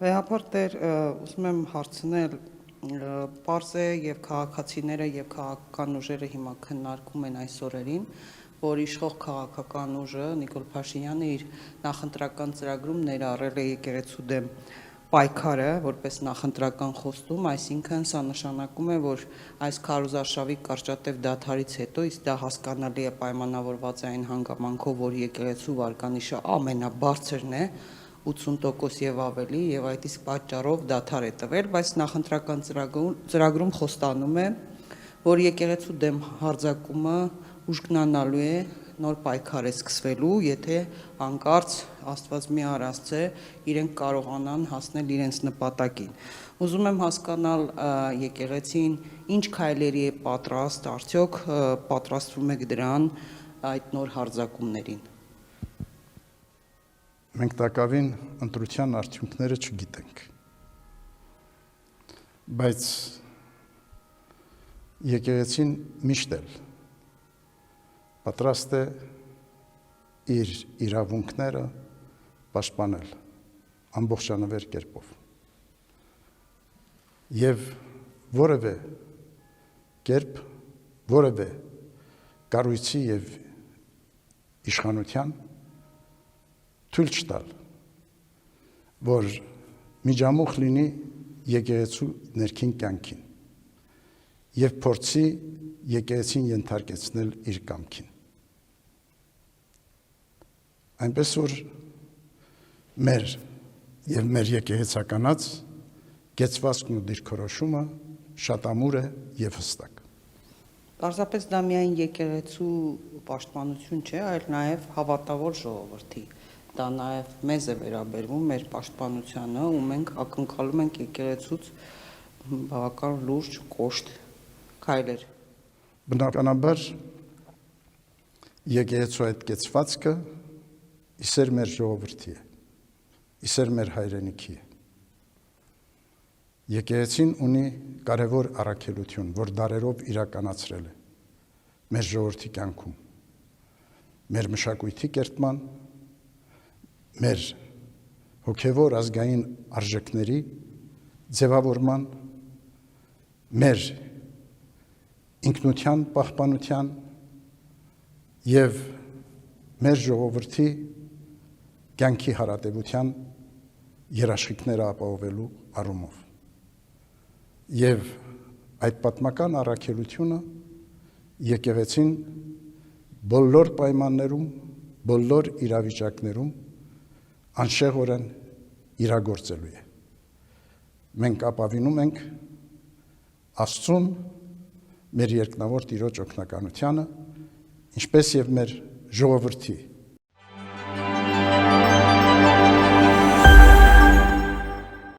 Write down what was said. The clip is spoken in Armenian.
Վեհապարտ դեր ուզում եմ հարցնել պարզ է եւ քաղաքացիները եւ քաղաքական ուժերը հիմա քննարկում են այս օրերին, որ իշխող քաղաքական ուժը Նիկոլ Փաշինյանը իր նախընտրական ծրագրում ներառել է եկեղեցու դեմ պայքարը որպես նախընտրական խոստում, այսինքն սա նշանակում է, որ այս քարոզարշավի կարճատև դադարից հետո իսկ դա հասկանալի է պայմանավորված է այն հանգամանքով, որ եկեղեցու վարկանիշը ամենաբարձրն է 80% եւ ավելի եւ այդ իսկ պատճառով դադար է տվել, բայց նախընտրական ծրագրում խոստանում է, որ եկեղեցու դեմ հարձակումը ուժգնանալու է, նոր պայքար է սկսվելու, եթե անկարծ Աստված մի արածե իրենք կարողանան հասնել իրենց նպատակին։ Ուզում եմ հասկանալ եկեղեցին ինչ քայլերի է պատրաստ, արդյոք պատրաստվում եք դրան այդ նոր հարձակումներին։ Մենք տակավին ընտրության արդյունքները չգիտենք, բայց եկեղեցին միշտ էլ պատրաստ է իր իրավունքները պաշտպանել ամբողջանվեր կերպով եւ որևէ կերպ, որևէ կառույցի եւ իշխանության թույլ չտալ, որ միջամուխ լինի եկեղեցու ներքին կյանքին եւ փորձի եկեղեցին ենթարկեցնել իր կամքին։ Այնպես որ մեր եւ մեր եկեղեցականաց գեցվածքն ու դիրքորոշումը շատ ամուր է եւ հստակ։ Պարզապես դա միայն եկեղեցու պաշտպանություն չէ, այլ նաեւ հավատավոր ժողովրդի։ Դա նաև մեզ է վերաբերվում մեր պաշտպանությանը, ու մենք ակնկալում ենք եկեղեցուց բավական լուրջ կոշտ քայլեր։ Բնականաբար եկեղեցու այդ կեցվածքը իսեր մեր ժողովրդի է, իսեր մեր հայրենիքի է։ Եկեղեցին ունի կարևոր առաքելություն, որ դարերով իրականացրել է մեր ժողովրդի կյանքում, մեր մշակույթի կերտման, մեր հոգևոր ազգային արժեքների ձևավորման, մեր ինքնության պահպանության եւ մեր ժողովրդի կյանքի հարատևության երաշխիքները ապահովելու առումով։ Եվ այդ պատմական առաքելությունը եկեղեցին բոլոր պայմաններում, բոլոր իրավիճակներում անշեղորեն իրագործելու է։ Մենք ապավինում ենք Աստծուն, մեր երկնավոր Տիրոջ օգնականությանը, ինչպես եւ մեր ժողովրդի